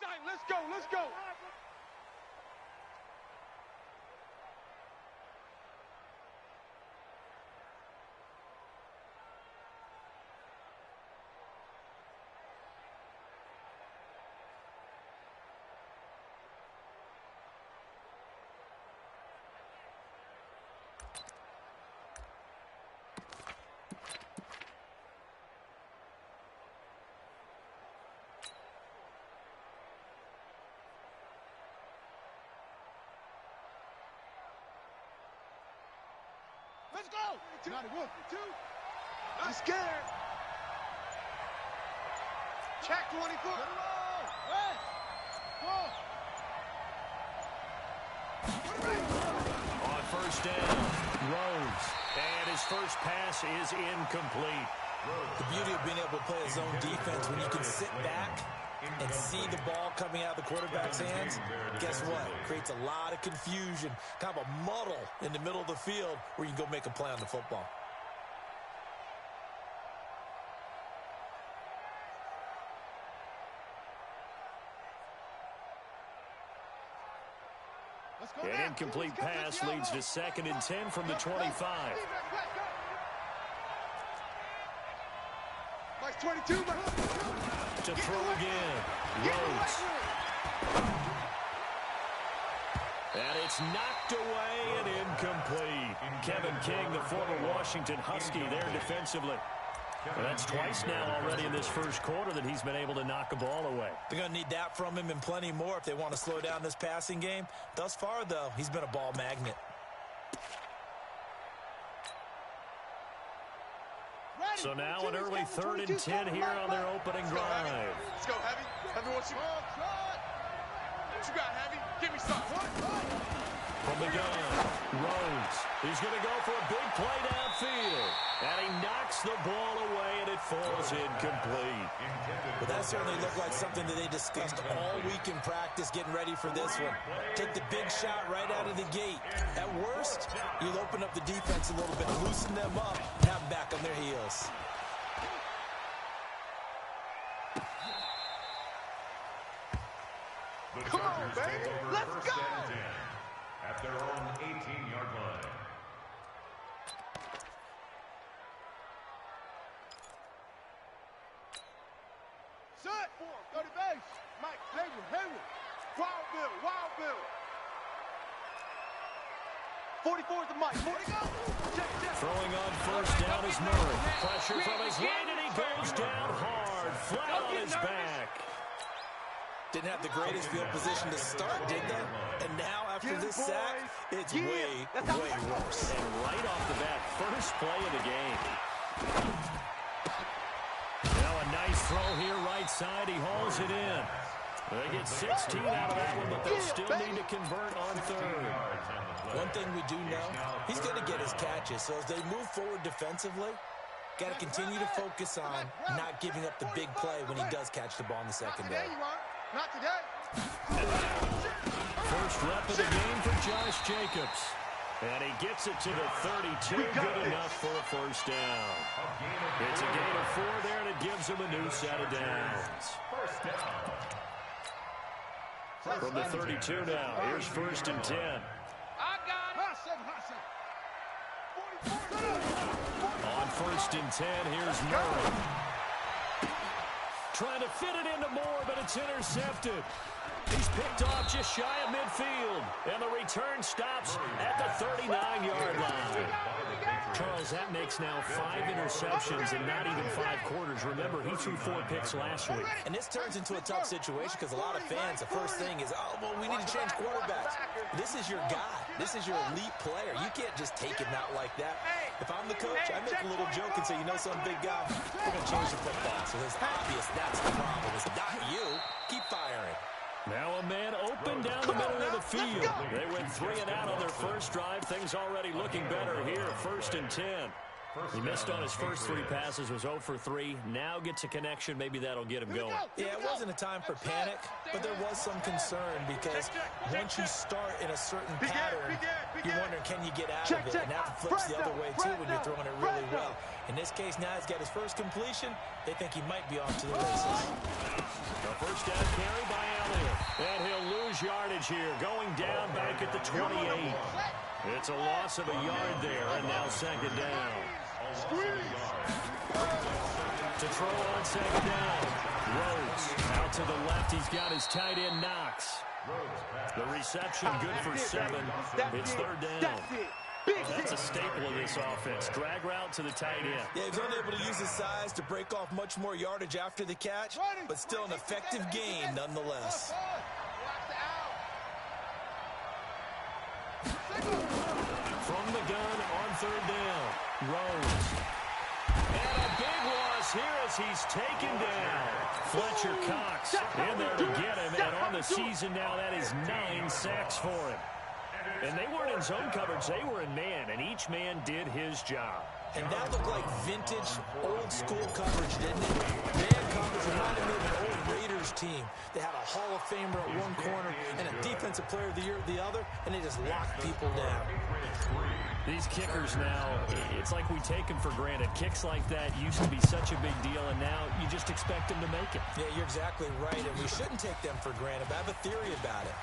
Let's go, let's go. Let's go! 91, 2. I'm scared. Check 24. On first down, Rhodes. And his first pass is incomplete. The beauty of being able to play a zone defense when you can sit back and see the ball coming out of the quarterback's hands, guess what? Creates a lot of confusion, kind of a muddle in the middle of the field where you can go make a play on the football. An incomplete pass leads to 2nd and 10 from the 25. Mike's 22. To throw again. Rhodes. And it's knocked away and incomplete. Kevin King, the former Washington Husky, there defensively. And that's twice now already in this first quarter that he's been able to knock a ball away. They're going to need that from him and plenty more if they want to slow down this passing game. Thus far, though, he's been a ball magnet. So now an early 3rd and 10 here on their opening drive. Let's go, Heavy. Heavy, what you got, Heavy? Give me something. From the gun, Rhodes. He's going to go for a big play downfield. And he knocks the ball away, and it falls incomplete. Well, that certainly looked like something that they discussed all week in practice, getting ready for this one. Take the big shot right out of the gate. At worst, you'll open up the defense a little bit, loosen them up, and have them back on their heels. Come on, baby. Let's go. At their own 18-yard line. Set. Go to base. Mike, Hayward. Wild Bill. 44 is the Mike. 40 go. Check. Throwing on first down is Murray. Pressure from his right, and he goes down hard, flat on his back. Didn't have the greatest field position to start, did they? And now, after this sack, it's way worse. And right off the bat, first play of the game. Now a nice throw here right side. He hauls it in. They get 16 out of that one, but they'll still need to convert on 3rd. One thing we do know, he's going to get his catches. So as they move forward defensively, got to continue to focus on not giving up the big play when he does catch the ball in the secondary. Not today. First rep of the game for Josh Jacobs. And he gets it to the 32. Good enough for a first down. It's a gain of 4 there, and it gives him a new set of downs. From the 32 now, here's 1st and 10. I got it. On 1st and 10, here's Murray. Trying to fit it into Moore, but it's intercepted. He's picked off just shy of midfield, and the return stops at the 39-yard line. Charles, that makes now 5 interceptions in not even 5 quarters. Remember, he threw 4 picks last week. And this turns into a tough situation because a lot of fans, the first thing is, oh, well, we need to change quarterbacks. This is your guy. This is your elite player. You can't just take him out like that. If I'm the coach, I make a little joke and say, you know, some big guy, we're going to change the football. So it's obvious that's the problem. It's not you. Keep firing. Now a man open down the middle of the field. They went 3 and out on their first drive. Things already looking better here. 1st and 10. He missed on his first 3 passes, was 0 for 3. Now gets a connection. Maybe that'll get him going. Yeah, it wasn't a time for panic, but there was some concern because once you start in a certain pattern, you're wondering, can you get out of it? And that flips the other way, too, when you're throwing it really well. In this case, now he's got his first completion. They think he might be off to the races. The first down carry by Elliott. And he'll lose yardage here, going down back at the 28. It's a loss of a yard there, and now second down. To throw on second down. Rhodes out to the left. He's got his tight end, Knox. The reception good for 7. It's third down. That's a staple of this offense. Drag route to the tight end. Yeah, he's only able to use his size to break off much more yardage after the catch, but still an effective gain nonetheless. From the gun on third down. Rhodes. And a big loss here as he's taken down. Fletcher Cox in there to get him. And on the season now, that is 9 sacks for him. And they weren't in zone coverage. They were in man, and each man did his job. And that looked like vintage, old-school coverage, didn't it? Man coverage reminded me of an old Raiders team. They had a Hall of Famer at one corner and a Defensive Player of the Year at the other, and they just locked people down. These kickers now, it's like we take them for granted. Kicks like that used to be such a big deal, and now you just expect them to make it. Yeah, you're exactly right, and we shouldn't take them for granted, but I have a theory about it.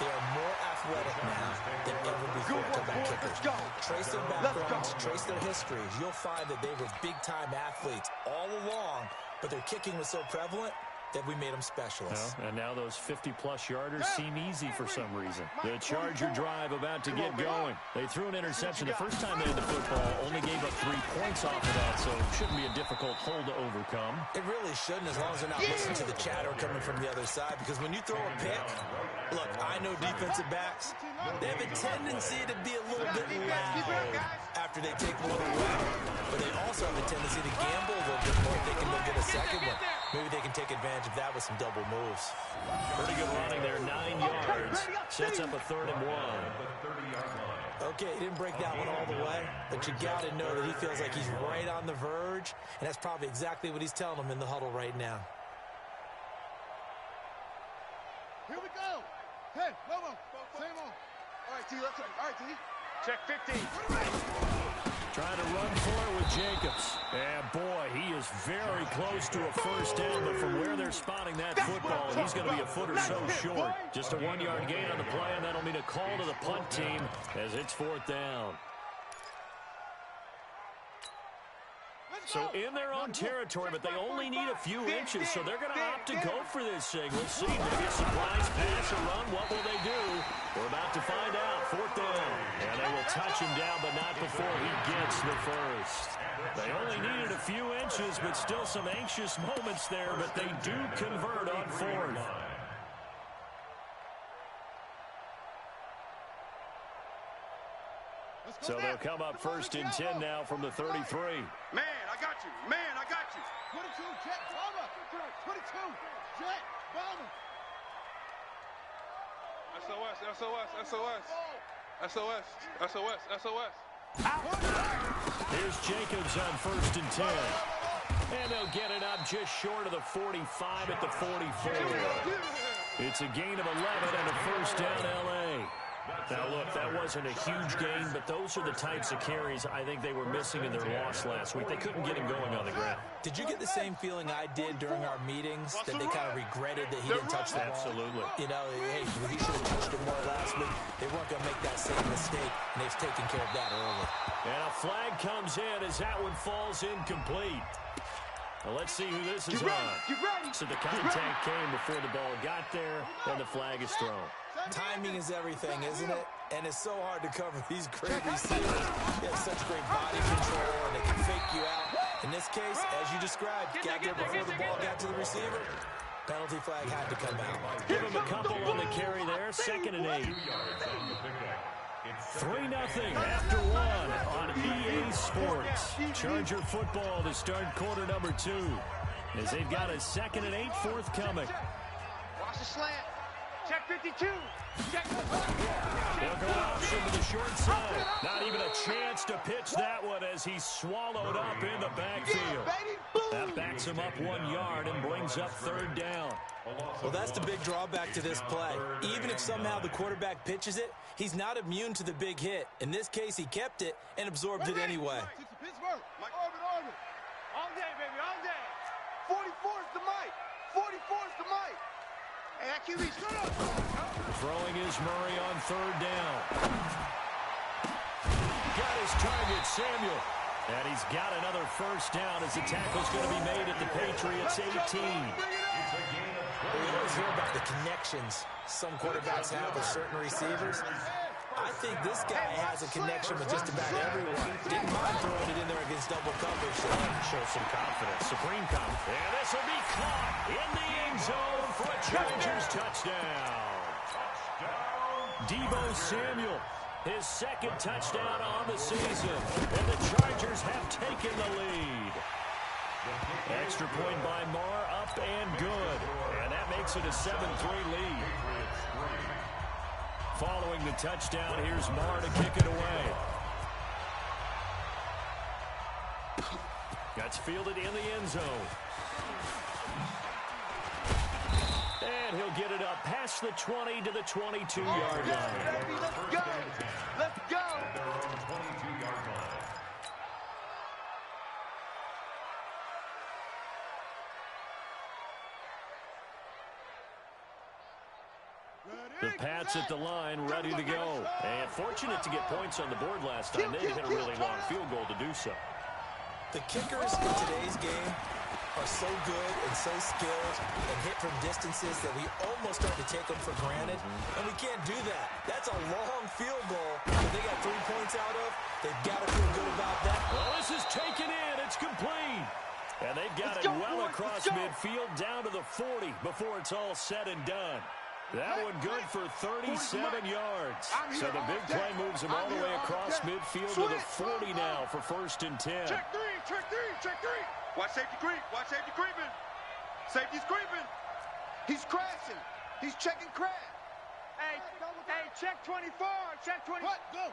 They are more athletic now than ever before quarterback kickers. Trace their backgrounds, trace their histories. You'll find that they were big-time athletes all along, but their kicking was so prevalent that we made them specialists. And now those 50-plus yarders seem easy for some reason. The Charger drive about to get going. They threw an interception the first time they had the football, only gave up 3 points off of that, so it shouldn't be a difficult hole to overcome. It really shouldn't, as long as they're not listening to the chatter coming from the other side, because when you throw a pick, look, I know defensive backs, they have a tendency to be a little bit loud after they take one away, but they also have a tendency to gamble a little bit more if they can get a second one. Maybe they can take advantage of that with some double moves. Pretty good running there, 9 yards. Sets up a 3rd and 1. Okay, he didn't break that one all the way, but you got to know that he feels like he's right on the verge, and that's probably exactly what he's telling them in the huddle right now. Here we go. Hey, Lobo, same on. All right, T, let's go. All right, T. Check 15. Trying to run for it with Jacobs. And, boy, he is very close to a first down, but from where they're spotting that football, he's going to be a foot or so short. Just a 1-yard gain on the play, and that'll mean a call to the punt team as it's 4th down. So in their own territory, but they only need a few inches, so they're going to opt to go for this thing. We'll see. Maybe a surprise pass or run. What will they do? We're about to find out. 4th down. And they will touch him down, but not before he gets the first. They only needed a few inches, but still some anxious moments there, but they do convert on 4th. So they'll come up 1st and 10 now from the 33. Man, I got you. Man, I got you. 22, Jet, bomber. 22, Jet, bomber. SOS, SOS, SOS. SOS, SOS, SOS. Here's Jacobs on 1st and 10. And they'll get it up just short of the 45 at the 44. It's a gain of 11 and a first down, L.A. Now, look, that wasn't a huge gain, but those are the types of carries I think they were missing in their loss last week. They couldn't get him going on the ground. Did you get the same feeling I did during our meetings, that they kind of regretted that he didn't touch the ball? Absolutely. You know, hey, he should have touched it more last week. They weren't going to make that same mistake, and they've taken care of that early. And a flag comes in as that one falls incomplete. Well, let's see who this is on. So the contact came before the ball got there, and the flag is thrown. Timing is everything, isn't it? And it's so hard to cover these great receivers. They have such great body control, and they can fake you out. In this case, as you described, got there before the ball got to the receiver. Penalty flag had to come out. Give him a couple on the carry there. 2nd and 8. 3-0 after 1 on EA Sports. Charger football to start quarter number 2. As they've got a 2nd and 8 forthcoming. Watch the slant. Check 52. Check. They'll go option to the short side. Not even a chance to pitch that one as he's swallowed up in the backfield. That backs him up 1 yard and brings up 3rd down. Well, that's the big drawback to this play. Even if somehow the quarterback pitches it, he's not immune to the big hit. In this case, he kept it and absorbed it anyway. Orbit. All day, baby, all day. 44's the mic. 44's the mic. Hey, that QB, shut up. Throwing is Murray on third down. Got his target, Samuel. And he's got another first down as the tackle's going to be made at the Patriots' 18. We always hear about the connections some quarterbacks have with certain receivers. I think this guy has a connection with just about everyone. Didn't mind throwing it in there against double coverage. Show some confidence. Supreme confidence. And this will be caught in the end zone for a Chargers touchdown. Deebo Samuel, his second touchdown on the season. And the Chargers have taken the lead. Extra point by Marr, up and good. And that makes it a 7-3 lead. Following the touchdown, here's Marr to kick it away. That's fielded in the end zone. And he'll get it up past the 20 to the 22-yard line. Let's go. Let's go. The Pats at the line, ready to go. And fortunate to get points on the board last time. They hit a really long field goal to do so. The kickers in today's game are so good and so skilled and hit from distances that we almost start to take them for granted. And we can't do that. That's a long field goal that they got 3 points out of. They've got to feel good about that. Well, this is taken in. It's complete. And they've got it well across midfield down to the 40 before it's all said and done. That one good for 37 yards. So the big play moves him all the way across midfield to the 40 now for 1st and 10. Check three. Watch safety creep. Watch safety creeping. Safety's creeping. He's crashing. He's checking crash. Hey, check 24. Check 24. What? Go.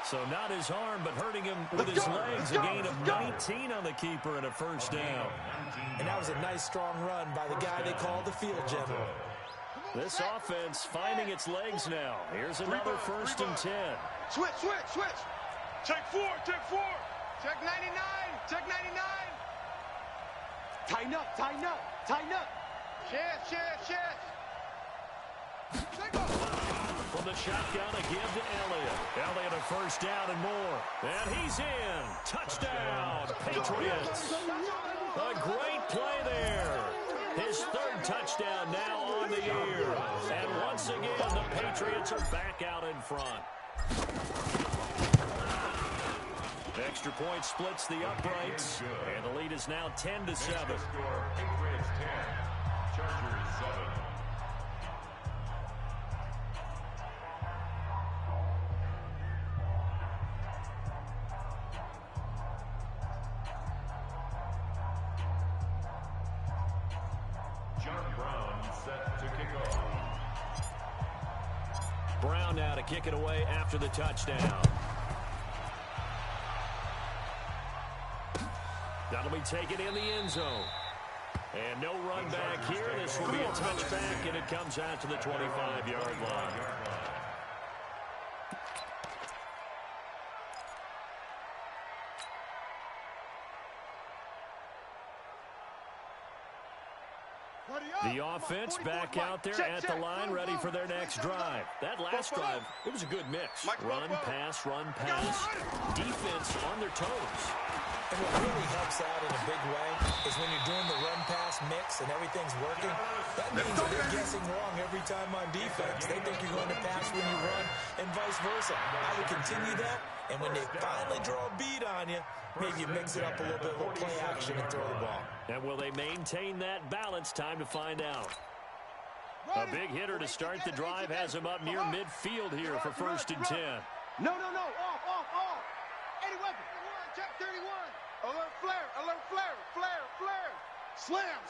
So not his arm, but hurting him with his legs. A gain of 19 on the keeper and a first down. And that was a nice, strong run by the guy they call the field general. This offense finding its legs now. Here's another 1st and 10. Switch. Check 4. Check 99. Check 99. Tighten up. Chest. Check up. From the shotgun, a give to Elliott. Elliott a first down and more. And he's in. Touchdown, Patriots. A great play there. His 3rd touchdown now on the year. And once again, the Patriots are back out in front. Extra point splits the uprights. And the lead is now 10-7. Patriots 10, Chargers 7. Brown now to kick it away after the touchdown. That'll be taken in the end zone. And no run back here. This will be a touchback, and it comes out to the 25-yard line. The offense back out there at the line, ready for their next drive. That last drive, it was a good mix. Run, pass. Defense on their toes. And what really helps out in a big way is when you're doing the run-pass mix and everything's working, that means that they're guessing wrong every time on defense. They think you're going to pass when you run and vice versa. I would continue that, and when they finally draw a beat on you, maybe you mix it up a little bit, a little play action and throw the ball. And will they maintain that balance? Time to find out. A big hitter to start the drive has him up near midfield here for 1st and 10. No. Off. Any weapon. Check 31. Alert flare. Slam.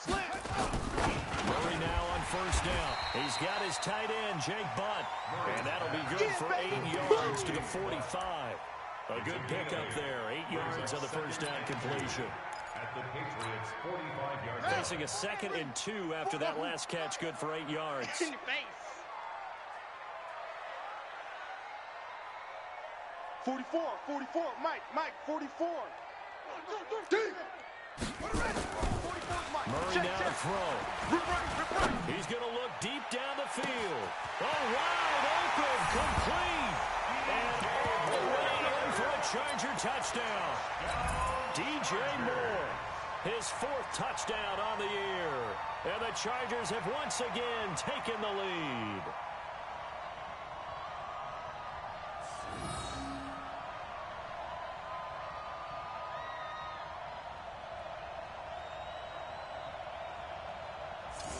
Murray now on 1st down. He's got his tight end, Jake Butt. And that'll be good for 8 yards to the 45. A good pickup there. 8 yards on the first down completion. At the Patriots' 45-yard line. Facing a 2nd and 2 after that last catch, good for 8 yards. In your face. 44, 44, Mike, 44. Deep. Murray now to throw. He's going to look deep down the field. Oh, wide open, complete. And all the way in for a Charger touchdown. DJ Moore, his 4th touchdown on the year. And the Chargers have once again taken the lead.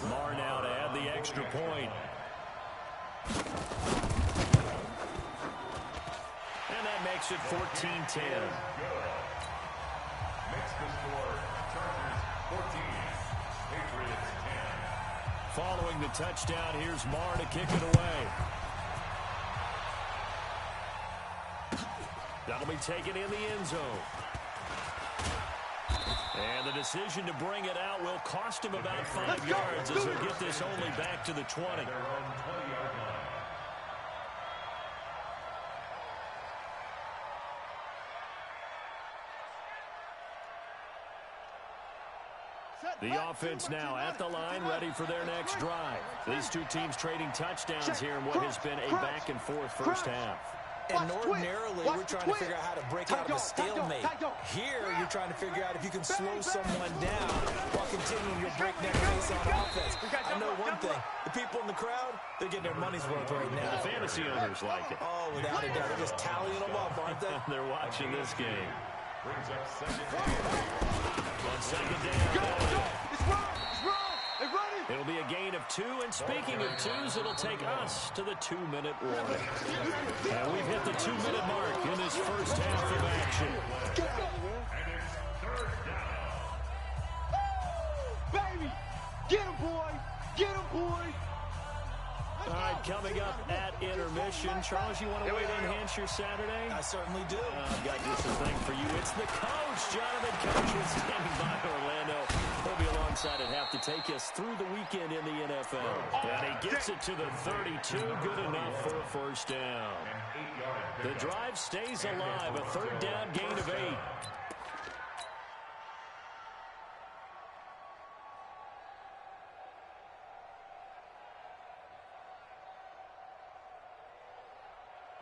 Marr now to add the extra point. And that makes it 14-10. Makes the score Chargers 14, Patriots 10. Following the touchdown, here's Marr to kick it away. That'll be taken in the end zone. And the decision to bring it out will cost him about 5 yards as he'll get this only back to the 20. Their own 20-yard line. The offense now at the line, ready for their next drive. These two teams trading touchdowns here in what has been a back-and-forth first half. And ordinarily, we're trying to figure out how to break out of a stalemate. Here, you're trying to figure out if you can slow someone down while continuing your breakneck pace on offense. I know one thing. The people in the crowd, they're getting their money's worth right now. The fantasy owners like it. Oh, without a doubt. They're just tallying them up, aren't they? They're watching this game. Brings up second down. On second down. It's wrong. They're running. It'll be a gain of 2, and speaking of 2s, it'll take us to the 2-minute warning. And we've hit the 2-minute mark in this first half of action. And it's third down. Baby, get him, boy. Get him, boy. All right, coming up at intermission. Charles, you want to wait to enhance your Saturday? I certainly do. I've got just a thing for you. It's the coach, Jonathan Coach, is standing by Orlando. He'll be alongside at half to take us through the weekend in the NFL. And he gets it to the 32. Good enough for a first down. The drive stays alive. A third down gain of 8.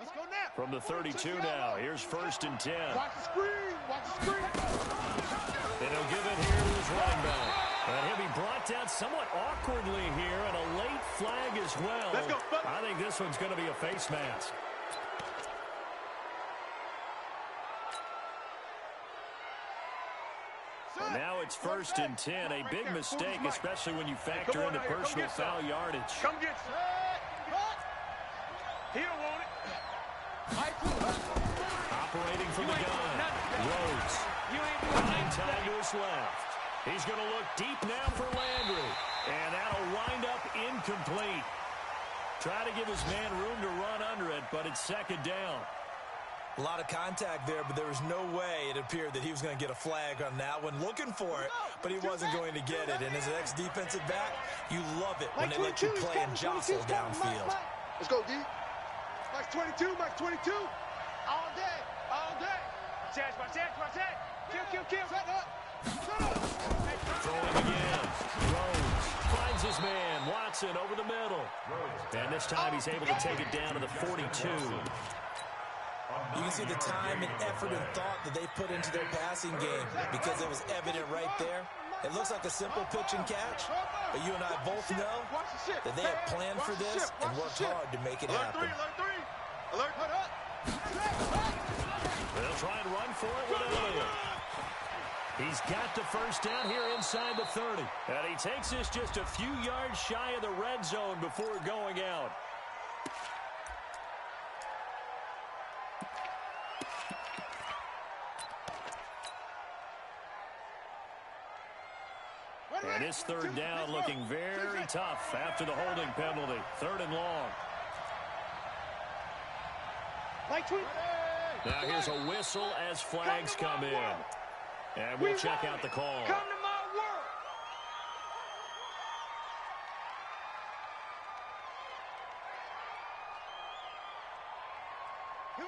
Let's go now. From the 32 now, here's 1st and 10. Watch the screen. Watch the screen. And he'll give it here to his running back. And he'll be brought down somewhat awkwardly here, and a late flag as well. Let's go. I think this one's going to be a face mask. And now it's 1st and 10. A big mistake, especially when you factor in the personal foul yardage. Come get some. He don't want it. Operating from the gun. Rhodes. 9 time to his left. He's going to look deep now for Landry. And that'll wind up incomplete. Try to give his man room to run under it, but it's 2nd down. A lot of contact there, but there was no way it appeared that he was going to get a flag on that one. Looking for it, but he wasn't going to get it. And as an ex-defensive back, you love it when they let you play and jostle downfield. Let's go, D. Mike's 22, Mike's 22. All day, all day. Watch that. Kill. Shut up. Throwing again. Rhodes finds his man. Watson over the middle. And this time he's able to take it down to the 42. You can see the time and effort and thought that they put into their passing game because it was evident right there. It looks like a simple pitch and catch, but you and I both know that they have planned for this and worked hard to make it happen. Alert. They'll try and run for it with Elliott. He's got the first down here inside the 30. And he takes this just a few yards shy of the red zone before going out. And his 3rd down looking very tough after the holding penalty. 3rd and long. Now here's a whistle as flags come in. And we'll check out the call. Come to my world.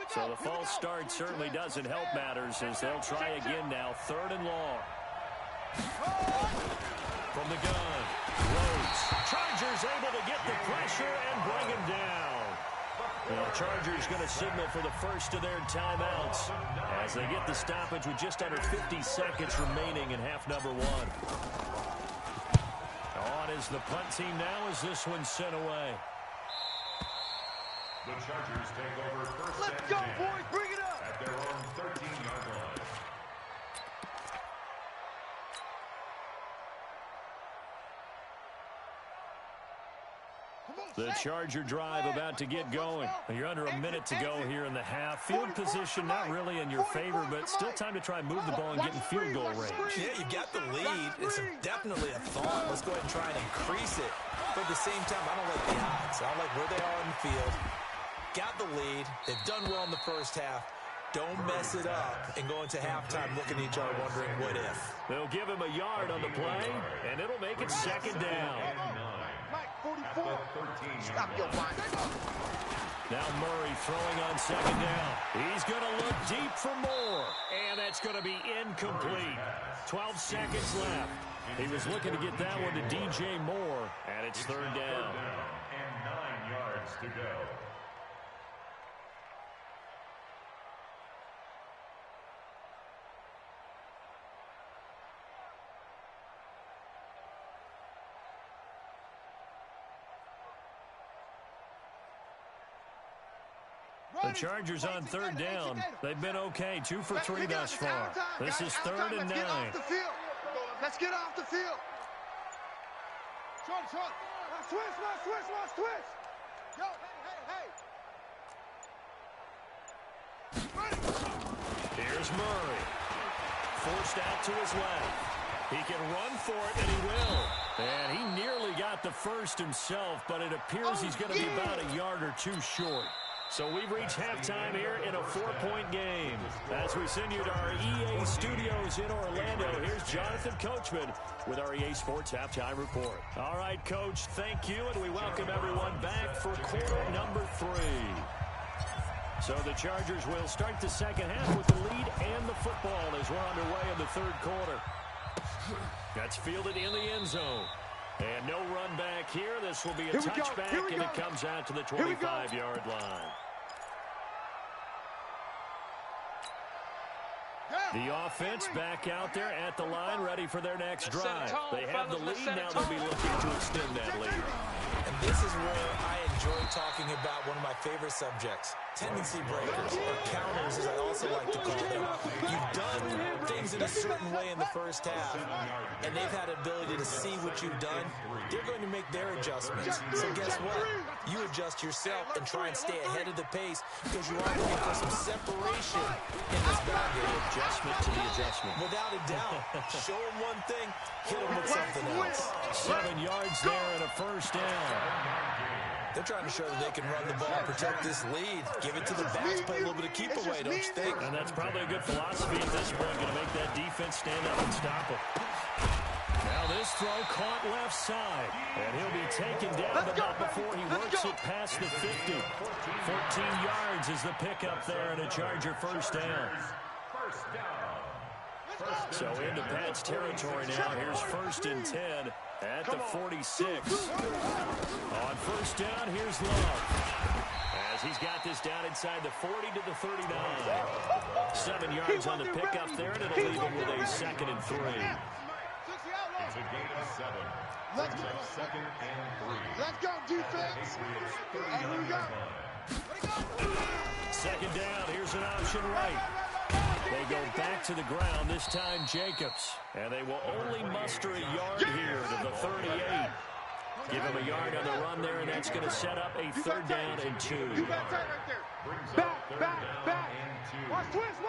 So the false start certainly doesn't help matters as they'll try again now. 3rd and long. From the gun, Rhodes. Chargers able to get the pressure and bring him down. The Chargers going to signal for the first of their timeouts as they get the stoppage with just under 50 seconds remaining in half number 1. On is the punt team now as this one's sent away. The Chargers take over first Let's go, boys. Bring it up. at their own 13-yard line. The Charger drive about to get going. You're under a minute to go here in the half. Field position not really in your favor, but still time to try and move the ball and get in field goal range. Yeah, you've got the lead. It's definitely a thought. Let's go ahead and try and increase it. But at the same time, I don't like the odds. I don't like where they are on the field. Got the lead. They've done well in the first half. Don't mess it up and go into halftime looking at each other wondering what if. They'll give him a yard on the play, and it'll make it 2nd down. Mike, 44. Stop your mind. Now Murray throwing on 2nd down. He's going to look deep for more, and that's going to be incomplete. 12 seconds left. He was looking to get that one to DJ Moore, and it's 3rd down. And 9 yards to go. The Chargers on 3rd down. They've been okay, 2 for 3 thus far. This is 3rd and 9. Let's get off the field. Short. Let's twist. Yo, hey. Here's Murray. Forced out to his left. He can run for it, and he will. And he nearly got the first himself, but it appears he's going to be about a yard or 2 short. So we've reached halftime here in a 4-point game. As we send you to our EA studios in Orlando, here's Jonathan Coachman with our EA Sports Halftime Report. All right, Coach, thank you, and we welcome everyone back for quarter number 3. So the Chargers will start the second half with the lead and the football as we're underway in the 3rd quarter. That's fielded in the end zone. And no run back here. This will be a touchback, and it comes out to the 25-yard line. The offense back out there at the line, ready for their next drive. They have the lead. Now they'll be looking to extend that lead. And this is where I enjoy talking about one of my favorite subjects, tendency breakers, or counters, as I also like to call them. You've done things in a certain way in the first half, and they've had the ability to see what you've done. They're going to make their adjustments. So guess what? You adjust yourself and try and stay ahead of the pace because you are looking for some separation in this ball game. Adjustment to the adjustment. Without a doubt. Show them one thing, hit them with something else. 7 yards there and a first down. They're trying to show that they can run the ball, protect this lead, give it to the backs, play a little bit of keep away, don't you think? And that's probably a good philosophy at this point, going to make that defense stand up and stop it. Now this throw caught left side, and he'll be taken down, but not before he works it past the 50. 14 yards is the pickup there, and a Charger first down. So into Pat's territory now. Here's 1st and 10 at the 46. On first down, here's Love. As he's got this down inside the 40 to the 39. 7 yards on the pickup there, and it'll leave him with a 2nd and 3. It's a gain of 7. Let's go. 2nd and 3. Let's go, defense. And here we go. 2nd down. Here's an option right. They go back to the ground, this time Jacobs. And they will only muster a yard here to the 38. Give him a yard on the run there, and that's going to set up a 3rd down and 2. You got tight right there. Back. Watch twist.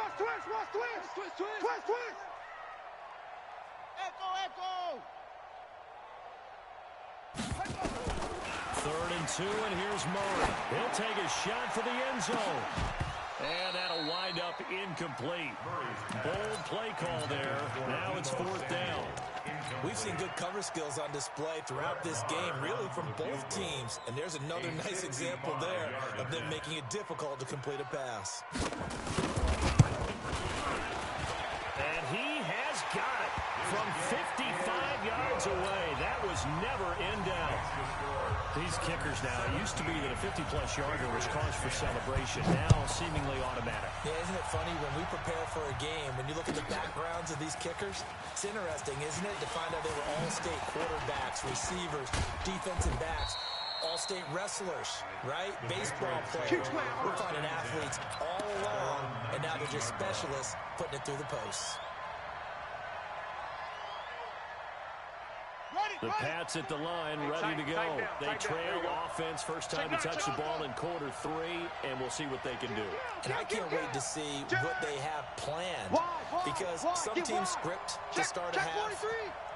Echo. 3rd and 2, and here's Murray. He'll take a shot for the end zone. And that'll wind up incomplete. Bold play call there. Now it's 4th down. We've seen good cover skills on display throughout this game, really from both teams. And there's another nice example there of them making it difficult to complete a pass. And he has got it from 55 yards away. That was never in doubt. These kickers now, it used to be that a 50-plus yarder was cause for celebration. Now seemingly automatic. Yeah, isn't it funny when we prepare for a game, when you look at the backgrounds of these kickers, it's interesting, isn't it, to find out they were all-state quarterbacks, receivers, defensive backs, all-state wrestlers, right? Baseball players. We're finding athletes all along, and now they're just specialists putting it through the posts. The Pats at the line, ready to go. They trail offense, first time to touch the ball in quarter 3, and we'll see what they can do. And I can't wait to see what they have planned, because some teams script to start a half.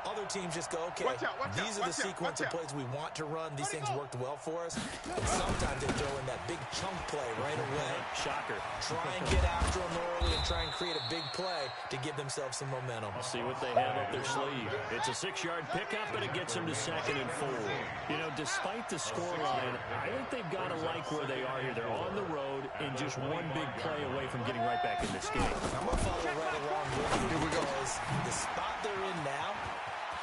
Other teams just go, okay, these are the sequence of plays we want to run. These things worked well for us. And sometimes they throw in that big chunk play right away. Shocker. Try and get after them early and try and create a big play to give themselves some momentum. See what they have up their sleeve. It's a 6-yard pickup, but it gets them to 2nd and 4. You know, despite the scoreline, I think they've got to like where they are here. They're on the road and just one big play away from getting right back in this game. I'm going to follow right along with you because the spot they're in now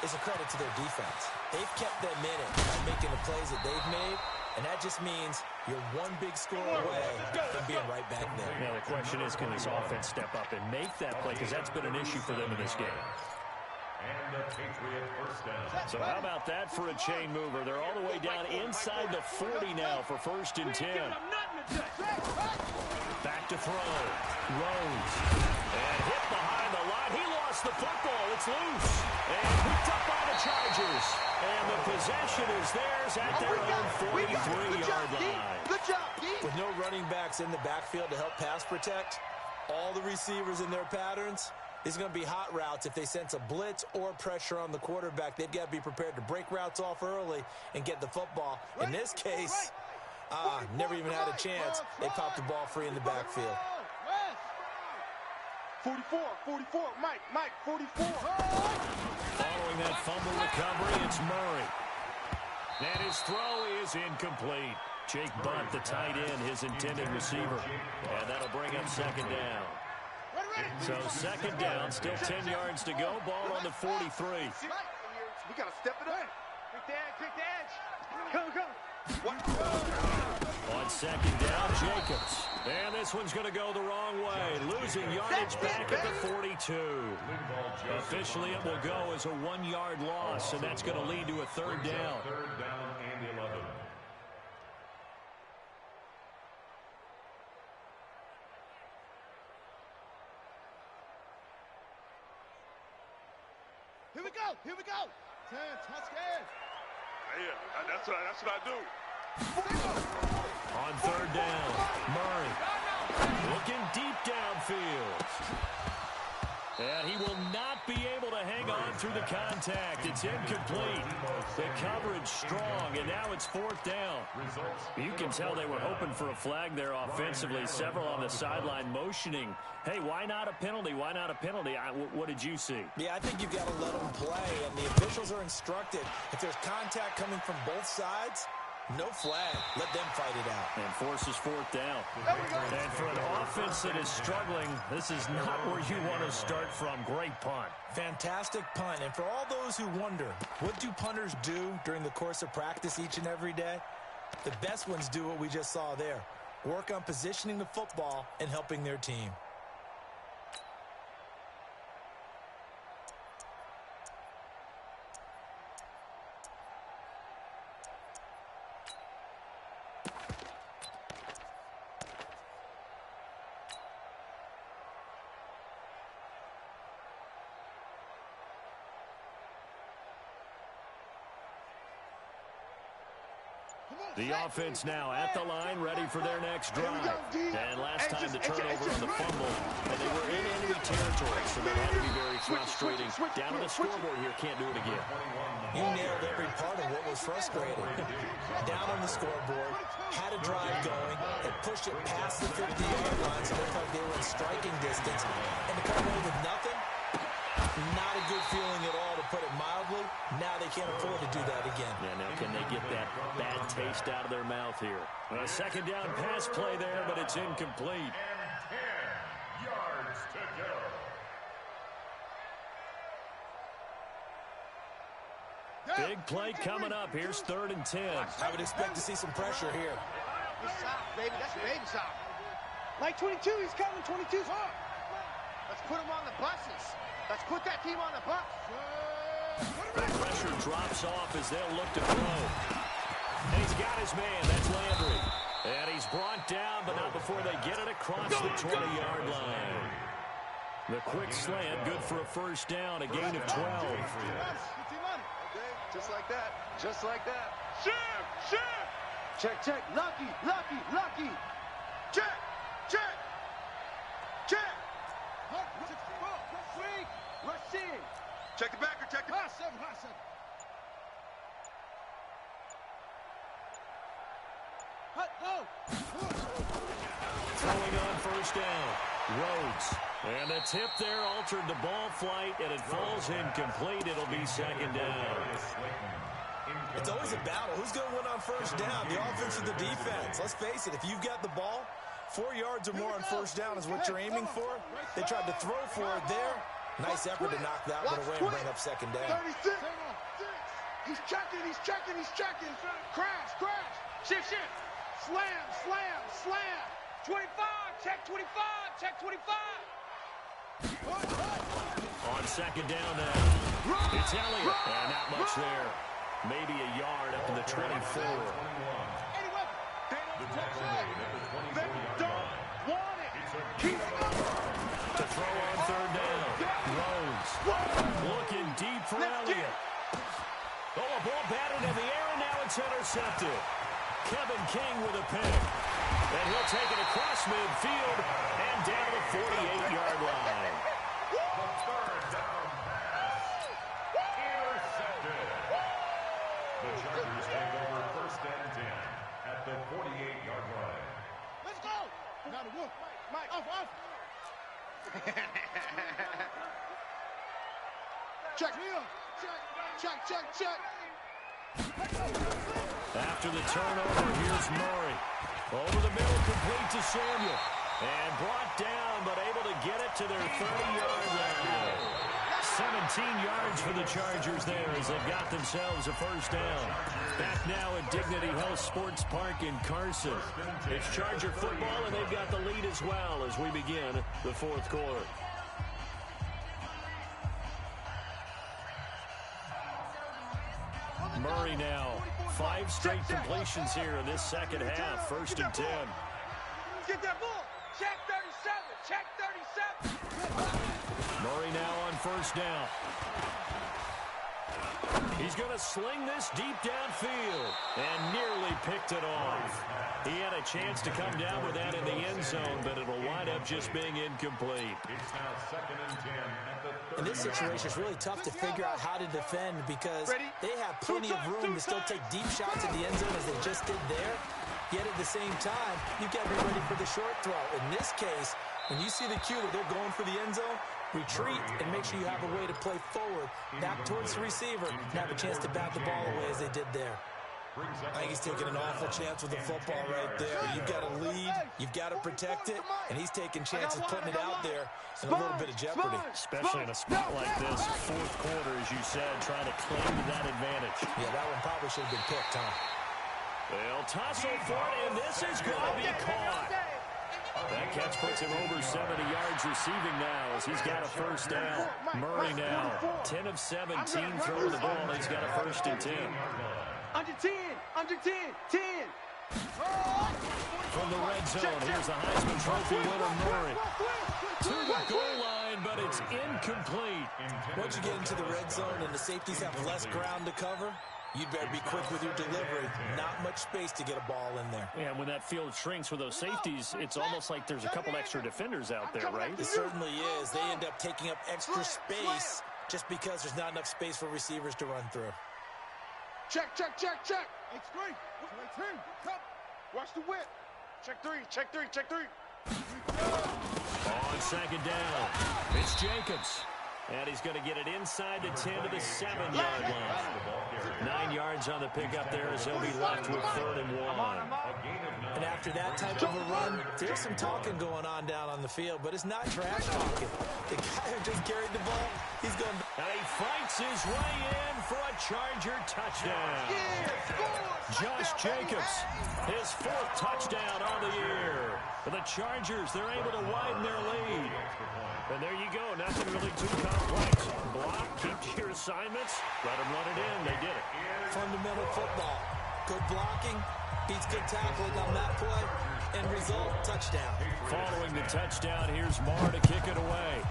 is a credit to their defense. They've kept them in it by making the plays that they've made, and that just means you're one big score away from being right back there. Now the question is, can this offense step up and make that play, because that's been an issue for them in this game. And the Patriot first down. So how about that for a chain mover? They're all the way down inside the 40 now for 1st and 10. Back to throw. Rose. And hit behind the line. He lost the football. It's loose. And picked up by the Chargers. And the possession is theirs at their own 43-yard line. Good job, D. With no running backs in the backfield to help pass protect, all the receivers in their patterns, these are going to be hot routes. If they sense a blitz or pressure on the quarterback, they've got to be prepared to break routes off early and get the football. In this case, never even had a chance. They popped the ball free in the backfield. 44, Mike, 44. Following that fumble recovery, it's Murray. And his throw is incomplete. Jake Butt, the tight end, his intended receiver. And that'll bring up 2nd down. So 2nd down, still 10 yards to go. Ball on the 43. We got to step it up. Quick the edge. Come. On 2nd down, Jacobs. And this one's going to go the wrong way. Losing yardage back at the 42. Officially, it will go as a 1-yard loss, and that's going to lead to a 3rd down. 3rd down and 11. Here we go. 10, touchdown. Yeah, that's what I do. On 3rd down, Murray looking deep downfield. And he will not be able to hang on through the contact. It's incomplete. The coverage strong, and now it's 4th down. You can tell they were hoping for a flag there offensively. Several on the sideline motioning, hey, why not a penalty? Why not a penalty? What did you see? Yeah, I think you've got to let them play, and the officials are instructed. If there's contact coming from both sides, no flag. Let them fight it out. And forces 4th down. And for an offense that is struggling, this is not where you want to start from. Great punt. Fantastic punt. And for all those who wonder, what do punters do during the course of practice each and every day? The best ones do what we just saw there. Work on positioning the football and helping their team. The offense now at the line, ready for their next drive. And last time the turnover on the fumble, and they were in enemy territory, so that had to be very frustrating. Down on the scoreboard here, can't do it again. You nailed every part of what was frustrating. Down on the scoreboard, had to drive going and pushed it past the 50-yard line, so it looked like they were in striking distance. And to come away with nothing, not a good feeling at all, to put it mildly. Now they can't afford to do that again. Yeah, now can they get that bad taste out of their mouth here? A second down pass play there, but it's incomplete. And 10 yards to go. Big play coming up. Here's 3rd and 10. I would expect to see some pressure here. Good stop, baby. That's baby stop. Like 22, he's coming. 22's hard. Let's put him on the buses. Let's put that team on the bus. The pressure drops off as they'll look to throw. And he's got his man. That's Landry. And he's brought down, but not before they get it across the 20-yard line. The quick slant, good for a first down, a gain of 12. Just like that. Just like that. Shift! Check, check. Lucky. Check! Rush in. Check the backer, check the... Hot seven. Throwing on first down. Rhodes. And the tip there altered the ball flight, and it falls incomplete. It'll be second down. It's always a battle. Who's going to win on first down, the offense or the defense? Let's face it, if you've got the ball, 4 yards or more on first down is what you're aiming for. They tried to throw for it there. Nice effort to knock that one away and bring up second down. 36. He's checking. Crash. Shift. Slam. 25. Check 25. On second down now. It's Elliott. And not much there. Maybe a yard up to the 24. They don't want it. To throw on third down. Rhodes looking deep for Elliott. Oh, a ball batted in the air, and now it's intercepted. Kevin King with a pick. And he'll take it across midfield and down to the 48-yard line. The third down pass. Intercepted. The Chargers take over 1st and 10 at the 48-yard line. Let's go. Now the wolf. Mike. Off. Check. After the turnover, here's Murray. Over the middle, complete to Samuel. And brought down, but able to get it to their 30-yard line. 17 yards for the Chargers there as they've got themselves a first down. Back now at Dignity Health Sports Park in Carson. It's Charger football, and they've got the lead as well as we begin the fourth quarter. Murray now, 5 straight completions here in this second half. 1st and 10. Get that ball. Check 37. Murray now on first down. He's going to sling this deep downfield and nearly picked it off. He had a chance to come down with that in the end zone, but it'll wind up just being incomplete. It's now 2nd and 10 at the 30-yard line. In this situation, it's really tough to figure out how to defend because they have plenty of room to still take deep shots at the end zone as they just did there. Yet at the same time, you've got to be ready for the short throw. In this case, when you see the cue that they're going for the end zone, retreat and make sure you have a way to play forward, back towards the receiver, and have a chance to bat the ball away as they did there. I think he's taking an awful chance with the football right there. You've got to lead, you've got to protect it, and he's taking chances putting it out there in a little bit of jeopardy. Especially in a spot like this, fourth quarter, as you said, trying to claim that advantage. Yeah, that one probably should have been picked, huh? They'll tussle for it, and this is going to be caught. That catch puts him over 70 yards receiving now as he's got a first down. Murray now, 10 of 17 throwing the ball. He's got a 1st and 10. Under 10. From the red zone, here's the Heisman Trophy winner, Murray. To the goal line, but it's incomplete. Once you get into the red zone and the safeties have less ground to cover, you'd better be quick with your delivery. Not much space to get a ball in there. Yeah, when that field shrinks with those safeties, it's almost like there's a couple extra defenders out there, right? It certainly is. They end up taking up extra space just because there's not enough space for receivers to run through. Check. It's great. Watch the whip. Check three, check three, check three. On second down, it's Jacobs. And he's going to get it inside the 10 to the 7-yard line. 9 yards on the pickup there as he'll be left with 3rd and 1. And after that type of a run, there's some talking going on down on the field, but it's not trash talking. The guy who just carried the ball, he's going to... And he fights his way in for a Charger touchdown. Josh Jacobs, his 4th touchdown on the year. For the Chargers, they're able to widen their lead. And there you go, nothing really too complex. Block, keep to your assignments, let them run it in. They did it. Fundamental football. Good blocking, beats good tackling on that play. End result, touchdown. Following the touchdown, here's Marr to kick it away.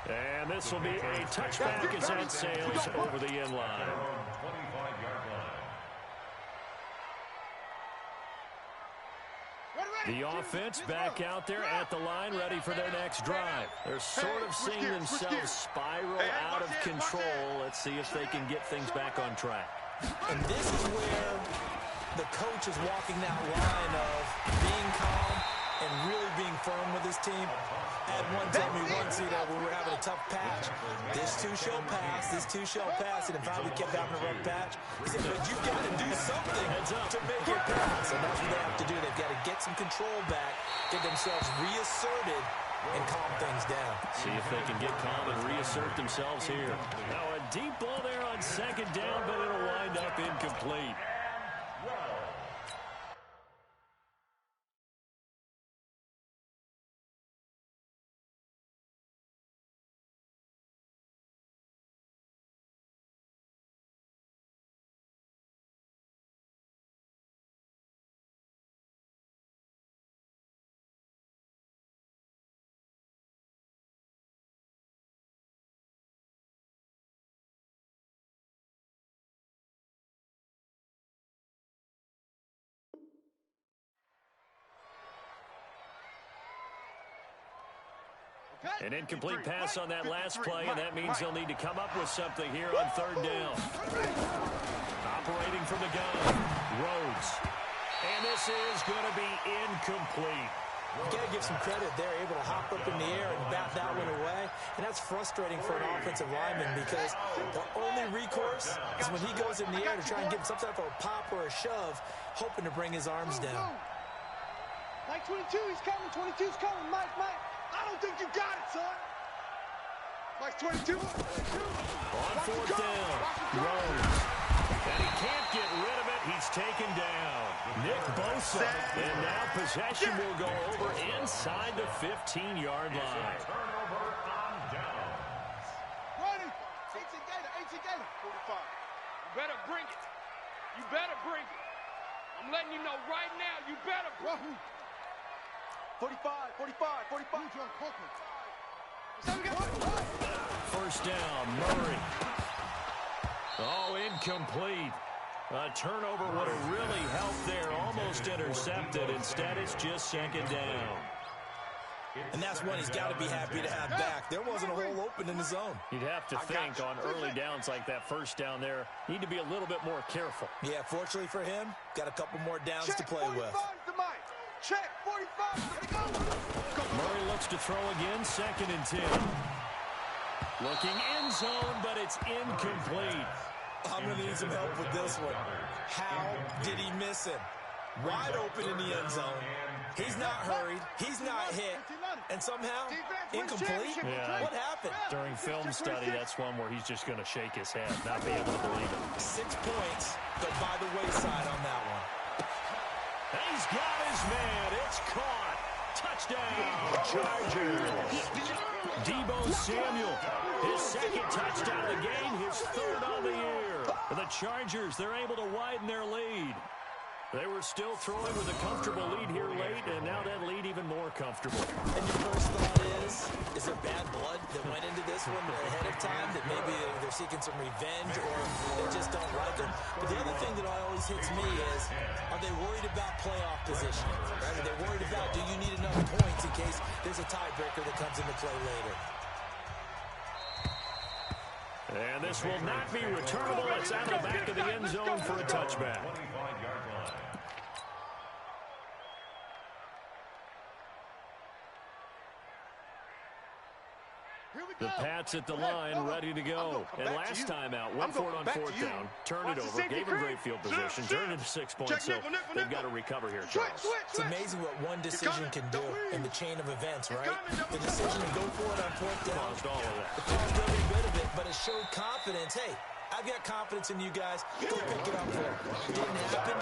And this will be a touchback as that sails over the end line. The offense back out there at the line, ready for their next drive. They're sort of seeing themselves spiral out of control. Let's see if they can get things back on track. And this is where the coach is walking that line of being calm and really being firm with his team. Had one tell me once, when we were having a tough patch, this too shall pass, this too shall pass, and if I kept having a rough patch, he said, but you've got to do something to make it pass, and that's what they have to do. They've got to get some control back, get themselves reasserted, and calm things down. See if they can get calm and reassert themselves here. Now a deep ball there on second down, but it'll wind up incomplete. An incomplete pass on that last play, and that means they'll need to come up with something here on 3rd down. Operating from the gun, Rhodes. And this is going to be incomplete. You got to give some credit. They're able to hop up in the air and bat that one away. And that's frustrating for an offensive lineman because the only recourse is when he goes in the air to try and get some type of a pop or a shove, hoping to bring his arms down. Mike 22, he's coming. 22's coming. Mike. I don't think you got it, son. Mike 22. On 4th down, Rhodes. And he can't get rid of it. He's taken down. Nick Bosa. And now possession will go over inside the 15-yard line. Turnover on downs. Running. 18 Gator. 45. You better bring it. You better bring it. I'm letting you know right now, you better bring it. 45. 1st down, Murray. Oh, incomplete. A turnover would have really helped there. Almost intercepted. Instead, it's just 2nd down. And that's one he's got to be happy to have back. There wasn't a hole open in the zone. You'd have to think on early downs like that 1st down there, need to be a little bit more careful. Yeah, fortunately for him, got a couple more downs to play with. Check 45. Murray looks to throw again, 2nd and 10. Looking end zone, but it's incomplete. I'm going to need some help with this one. How did he miss him? Wide open in the end zone. He's not hurried. He's not hit. And somehow, incomplete? Yeah. What happened? During film study, that's one where he's just going to shake his head, not be able to believe it. 6 points go by the wayside on that one. He's got his man. It's caught. Touchdown, Chargers. Deebo Samuel, his 2nd touchdown of the game, his 3rd on the year. For the Chargers, they're able to widen their lead. They were still throwing with a comfortable lead here late, and now that lead even more comfortable. And your first thought is there bad blood that went into this one ahead of time, that maybe they're seeking some revenge or they just don't like him? But the other thing that always hits me is, are they worried about playoff positioning? Right? Are they worried about, do you need enough points in case there's a tiebreaker that comes into play later? And this will not be returnable. A It's out of the back of the end zone for a touchback. 25-yard line. The Pats at the line, ready to go. And last time out, went for it on fourth down, turned it over, gave him great field position, turned it to 6 points, so they've got to recover here, Charles. It's amazing what one decision can do in the chain of events, right? The decision to go for it on fourth down. Caused all of that. It caused every bit of it, but it showed confidence. Hey, I've got confidence in you guys. Go pick it up for it. Didn't happen.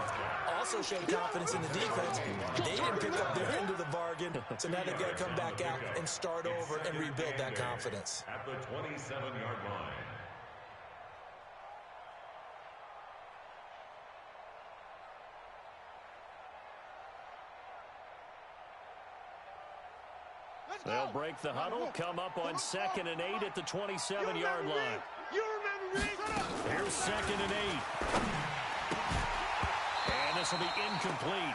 Also showed confidence in the defense. They didn't pick up their end of the bargain, so now they've got to come back out and start over and rebuild that confidence. At the 27-yard line. They'll break the huddle, come up on 2nd and 8 at the 27-yard line. Here's 2nd and 8. And this will be incomplete.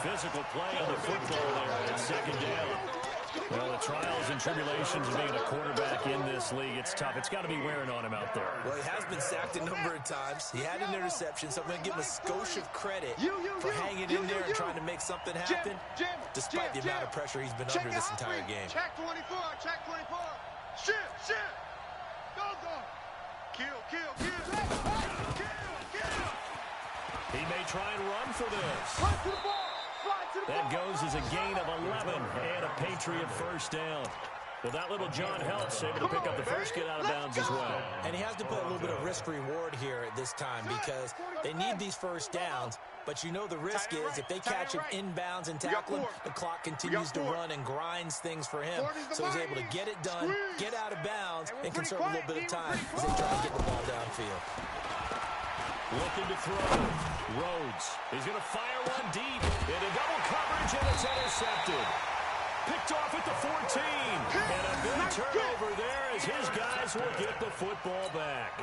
Physical play on the football there at 2nd down. Well, the trials and tribulations of being a quarterback in this league, it's tough. It's got to be wearing on him out there. Well, he has been sacked a number of times. He had an interception, so I'm going to give him a skosh of credit for hanging in there and trying to make something happen, despite the amount of pressure he's been under this entire game. Check 24, check 24. Shit. Go. Kill. He may try and run for this. That goes as a gain of 11 and a Patriot first down. Well, that little John helps able to pick up the first get out of bounds as well. And he has to put a little bit of risk-reward here at this time because they need these first downs. But you know the risk is if they catch him inbounds and tackle him, the clock continues to run and grinds things for him. So he's able to get it done, get out of bounds, and conserve a little bit of time as they try to get the ball downfield. Looking to throw. Rhodes. He's going to fire one deep. Into double coverage, and it's intercepted. Picked off at the 14. And a big turnover there as his guys will get the football back.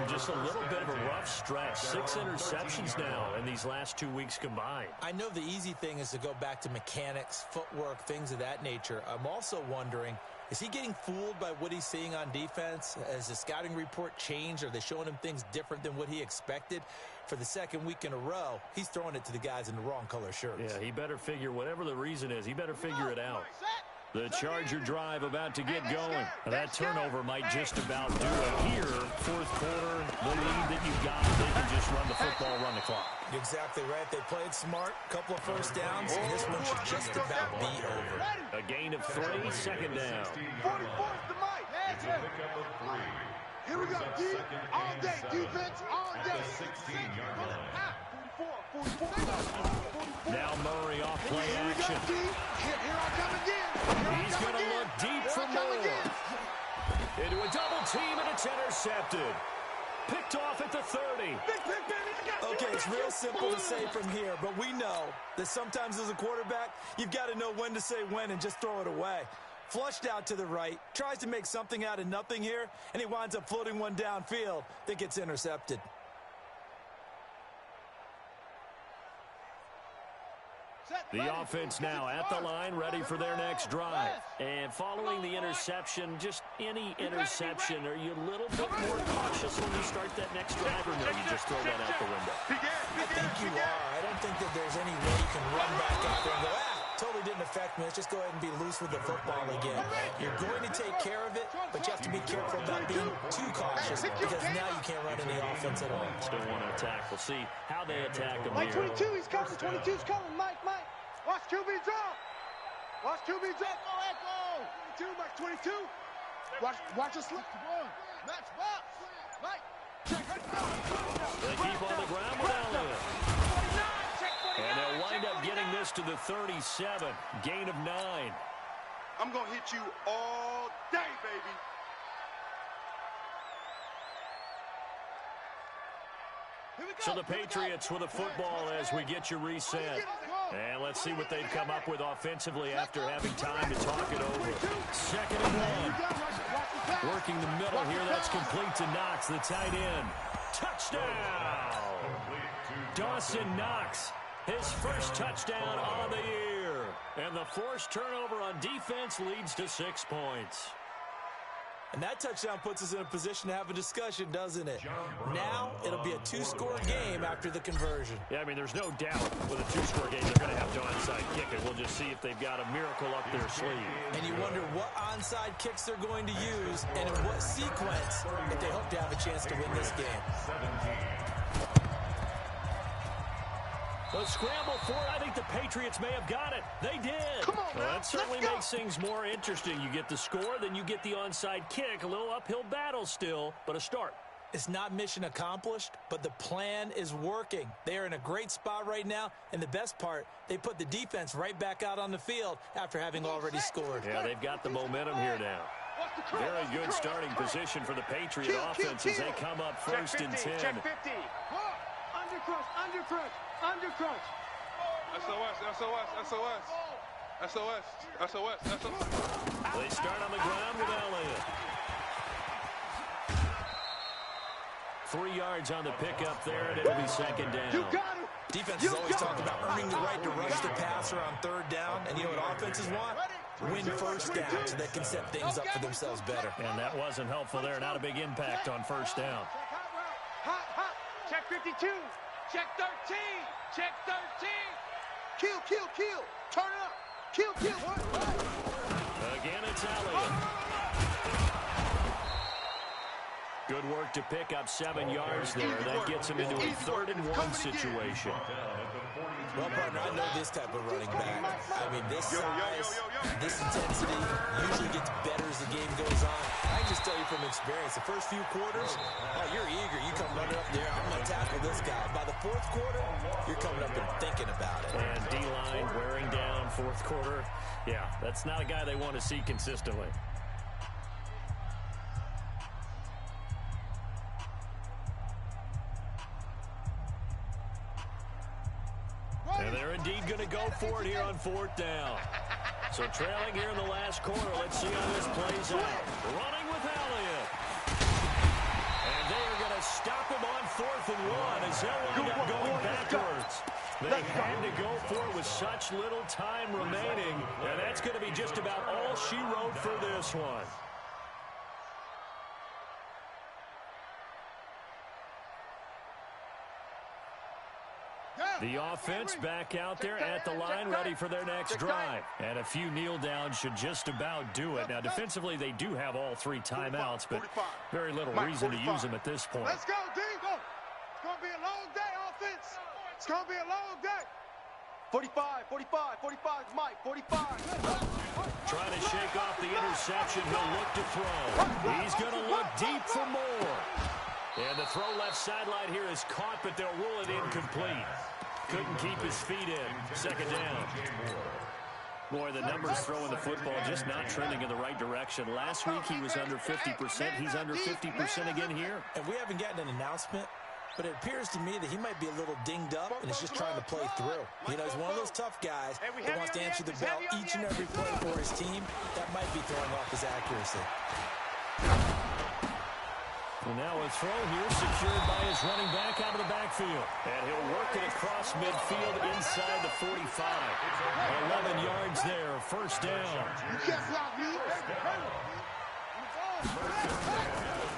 Just a little bit of a rough stretch. 6 interceptions now in these last 2 weeks combined. I know the easy thing is to go back to mechanics, footwork, things of that nature. I'm also wondering, is he getting fooled by what he's seeing on defense? Has the scouting report changed? Are they showing him things different than what he expected? For the second week in a row, he's throwing it to the guys in the wrong color shirts. Yeah, he better figure, whatever the reason is, he better figure it out. The Charger drive about to get going. That turnover might just about do it here. Fourth quarter, the lead that you've got, they can just run the football, run the clock. Exactly right. They played smart, couple of first downs, and this one should just about be over. A gain of 3, 2nd down. 44's the mic. Here we go, D. All day, defense, all day. 16-yard line. 44. Now Murray off play action. Here I come again. He's going to look deep for more. Into a double team, and it's intercepted. Picked off at the 30. Okay, it's real simple to say from here, but we know that sometimes as a quarterback, you've got to know when to say when and just throw it away. Flushed out to the right, tries to make something out of nothing here, and he winds up floating one downfield that gets intercepted. The offense now at the line, ready for their next drive. And following the interception, just any interception, are you a little bit more cautious when you start that next drive, or no, you just throw that out the window? I think you are. I don't think that there's any way you can run back out there and go, totally didn't affect me. Let's just go ahead and be loose with the football again. You're going to take care of it, but you have to be careful about being too cautious because now you can't run any offense at all. Still want to attack. We'll see how they attack them Mike here. 22, he's coming. 22's coming. Mike. Watch QB drop. Watch QB drop. Echo. 22, Mike 22. Watch us slip. Match box. Mike. Check. They keep on the ground with Elliott. And they'll wind up getting this to the 37. Gain of 9. I'm going to hit you all day, baby. So the Patriots with a football as we get you reset. And let's see what they've come up with offensively after having time to talk it over. 2nd and 1. Working the middle here. That's complete to Knox, the tight end. Touchdown! Dawson Knox, his first touchdown on the year. And the forced turnover on defense leads to 6 points. And that touchdown puts us in a position to have a discussion, doesn't it? Now it'll be a two-score game after the conversion. Yeah, I mean, there's no doubt with a two-score game they're going to have to onside kick it. We'll just see if they've got a miracle up their sleeve. And you wonder what onside kicks they're going to use and in what sequence if they hope to have a chance to win this game. The scramble for it, I think the Patriots may have got it. They did. Come on, well, now. that certainly makes things more interesting. You get the score, then you get the onside kick. A little uphill battle still, but a start. It's not mission accomplished, but the plan is working. They are in a great spot right now, and the best part, they put the defense right back out on the field after having already scored. Yeah, they've got the momentum here now. Very good starting position for the Patriot offense as they come up first and 10. Check 50. Undercrush. SOS. They start on the ground with Elliott. 3 yards on the pickup there, and it'll be second down. Defense is always talking about earning the right to rush the passer on third down, and you know what offenses want? Win first down so they can set things up for themselves better. And that wasn't helpful there. Not a big impact on first down. Hot. Check 52. Check 13. Check 13. Kill. Turn it up. Kill. Again, it's Elliott. Good work to pick up 7 yards there. That gets him into a 3rd-and-1 situation. Well, partner, I know this type of running back. I mean, this size, this intensity usually gets better as the game goes on. I can just tell you from experience, the first few quarters, you're eager. You come running up there, I'm going to tackle this guy. By the 4th quarter, you're coming up and thinking about it. And D-line wearing down 4th quarter. Yeah, that's not a guy they want to see consistently. And they're indeed going to go for it here on 4th down. So trailing here in the last quarter. Let's see how this plays out. Running with Elliott. And they are going to stop him on 4th and 1 as they'll wind up going backwards. They had to go for it with such little time remaining. And that's going to be just about all she wrote for this one. The offense back out there at the line, ready for their next drive. And a few kneel downs should just about do it. Now, defensively, they do have all 3 timeouts, but very little reason to use them at this point. Let's go, D. Go. It's going to be a long day, offense. It's going to be a long day. 45, Mike, 45. Trying to shake off the interception. He'll look to throw. He's going to look deep for more. And the throw left sideline here is caught, but they'll rule it incomplete. Couldn't keep his feet in. Second down. Boy, the numbers throwing the football just not trending in the right direction. Last week he was under 50%. He's under 50% again here. And we haven't gotten an announcement, but it appears to me that he might be a little dinged up and is just trying to play through. You know, he's one of those tough guys that wants to answer the bell each and every play for his team. That might be throwing off his accuracy. And now a throw here secured by his running back out of the backfield. And he'll work it across midfield inside the 45. 11 yards there, first down.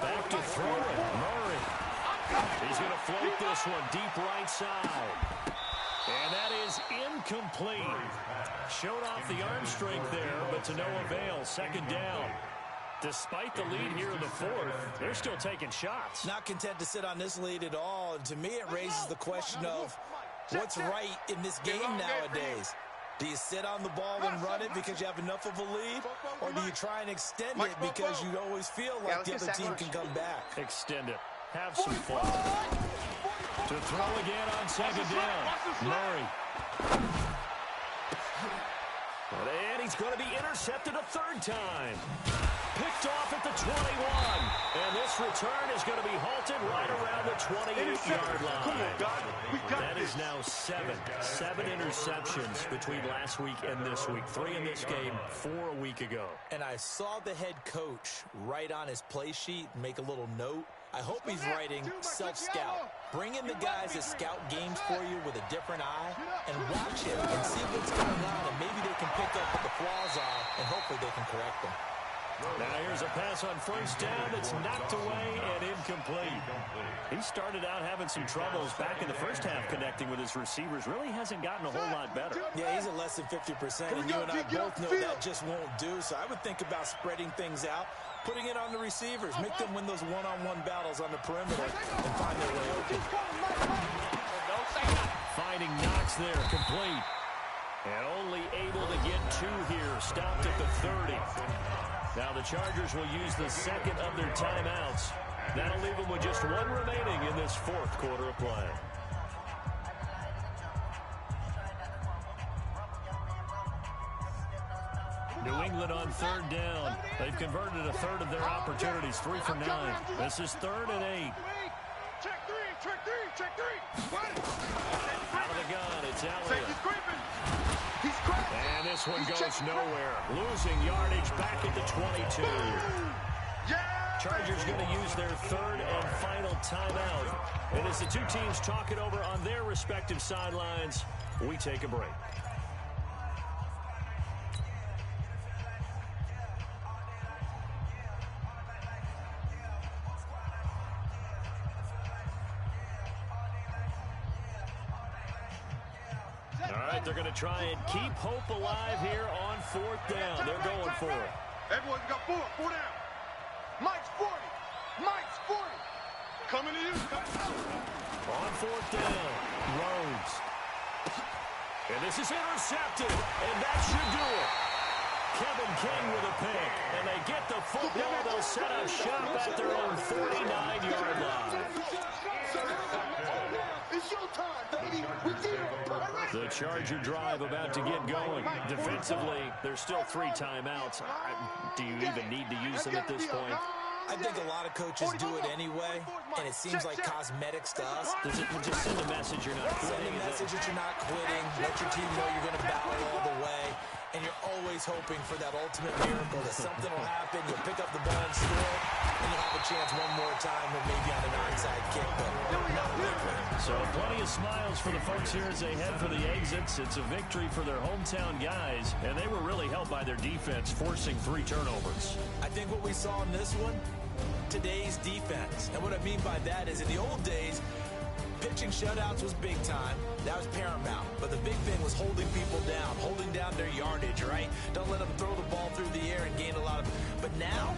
Back to throw it, Murray. He's going to float this one deep right side. And that is incomplete. Showed off the arm strength there, but to no avail. Second down. Despite the lead here in the 4th, they're still taking shots. Not content to sit on this lead at all. And to me, it raises the question of what's right in this game nowadays. Do you sit on the ball and run it because you have enough of a lead? Or do you try and extend it because you always feel like the other team can come back? Extend it. Have some fun. To throw again on second down. Murray. And he's going to be intercepted a 3rd time. Picked off at the 21. And this return is going to be halted right around the 28-yard line. That is now 7 interceptions between last week and this week. 3 in this game, 4 a week ago. And I saw the head coach write on his play sheet and make a little note. I hope he's writing self-scout. Bring in the guys that scout games for you with a different eye and watch him and see what's going on, and maybe they can pick up what the flaws are, and hopefully they can correct them. Now here's a pass on first down that's knocked away and incomplete. He started out having some troubles back in the first half connecting with his receivers. Really hasn't gotten a whole lot better. Yeah, he's at less than 50%, and you and I both know that just won't do. So I would think about spreading things out, putting it on the receivers, make them win those one-on-one battles on the perimeter, and find their way open. Finding Knox there, complete. And only able to get 2 here, stopped at the 30. Now the Chargers will use the second of their timeouts. That'll leave them with just 1 remaining in this 4th quarter of play. New England on 3rd down. They've converted a third of their opportunities, 3 for 9. This is 3rd and 8. Check three. Out of the gun, it's Elliott. He's cracking. And this one goes nowhere. Losing yardage back at the 22. Chargers going to use their 3rd and final timeout. And as the 2 teams talk it over on their respective sidelines, we take a break. They're going to try and keep hope alive here on 4th down. They're going for it. Everyone's got 4 down. Mike's 40. Coming to you. On 4th down, Rhodes. And this is intercepted, and that should do it. Kevin King with a pick, and they get the football. They'll set up shop at their own 49-yard line. It's your time, baby. The Charger drive about to get going. Defensively, there's still 3 timeouts. Do you even need to use them at this point? I think a lot of coaches do it anyway, and it seems like cosmetics to us. Does it just send a message you're not quitting? Send a message that you're not quitting. Let your team know you're going to battle all the way. And you're always hoping for that ultimate miracle, that something will happen, you'll pick up the ball and score, and you'll have a chance one more time, or maybe on an onside kick, but not liquid. So plenty of smiles for the folks here as they head for the exits. It's a victory for their hometown guys, and they were really helped by their defense, forcing 3 turnovers. I think what we saw in this one, today's defense. And what I mean by that is in the old days, pitching shutouts was big time. That was paramount. But the big thing was holding people down, holding down their yardage, right? Don't let them throw the ball through the air and gain a lot of... But now,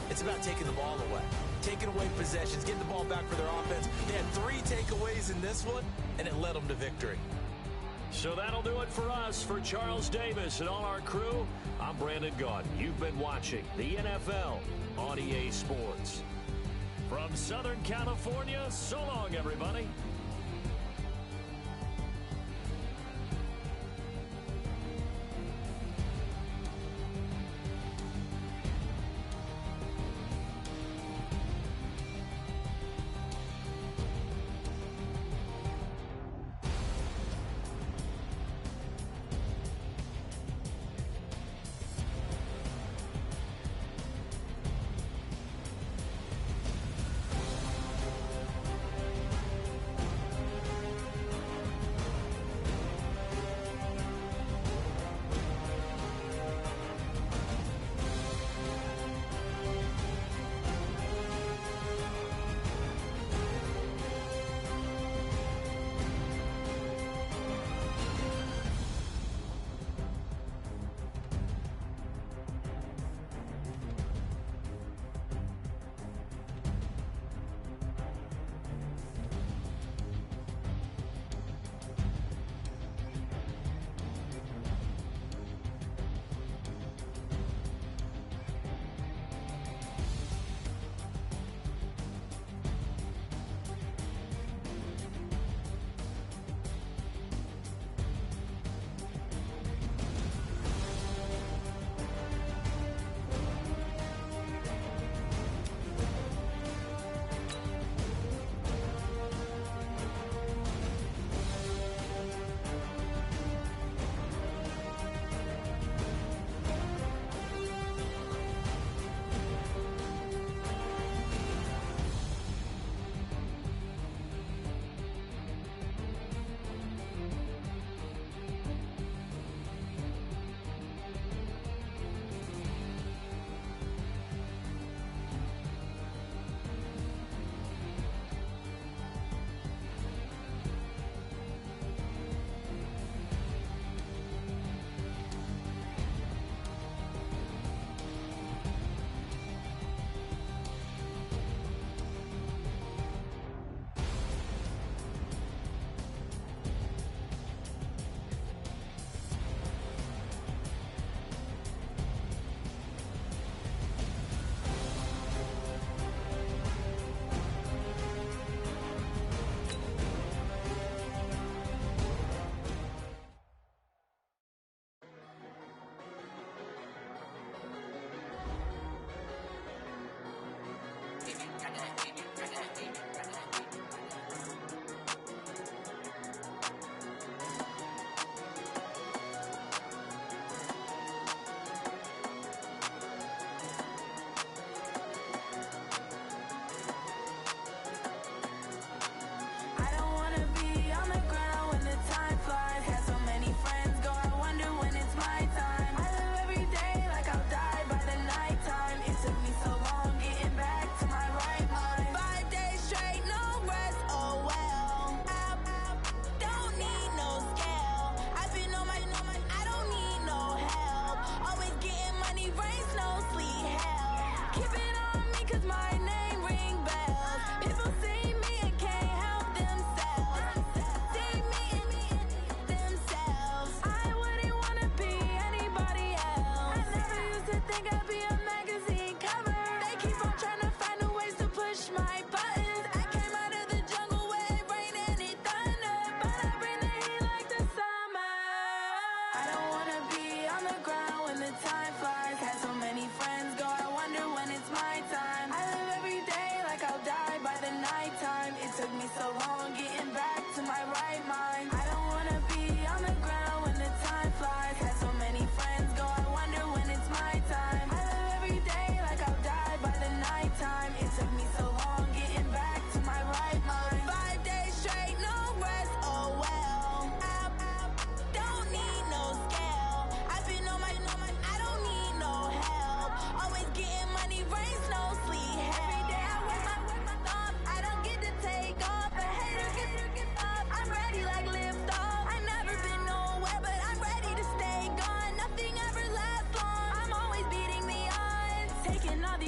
it's about taking the ball away. Taking away possessions, getting the ball back for their offense. They had 3 takeaways in this one, and it led them to victory. So that'll do it for us. For Charles Davis and all our crew, I'm Brandon Gaudin. You've been watching the NFL on EA Sports. From Southern California, so long, everybody.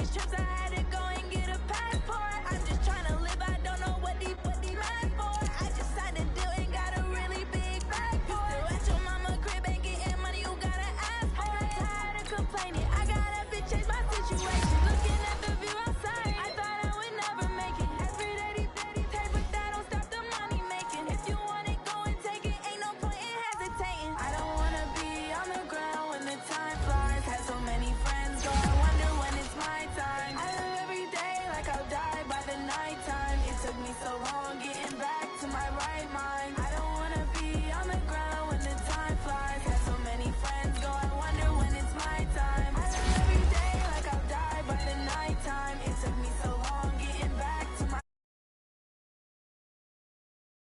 these trips I had.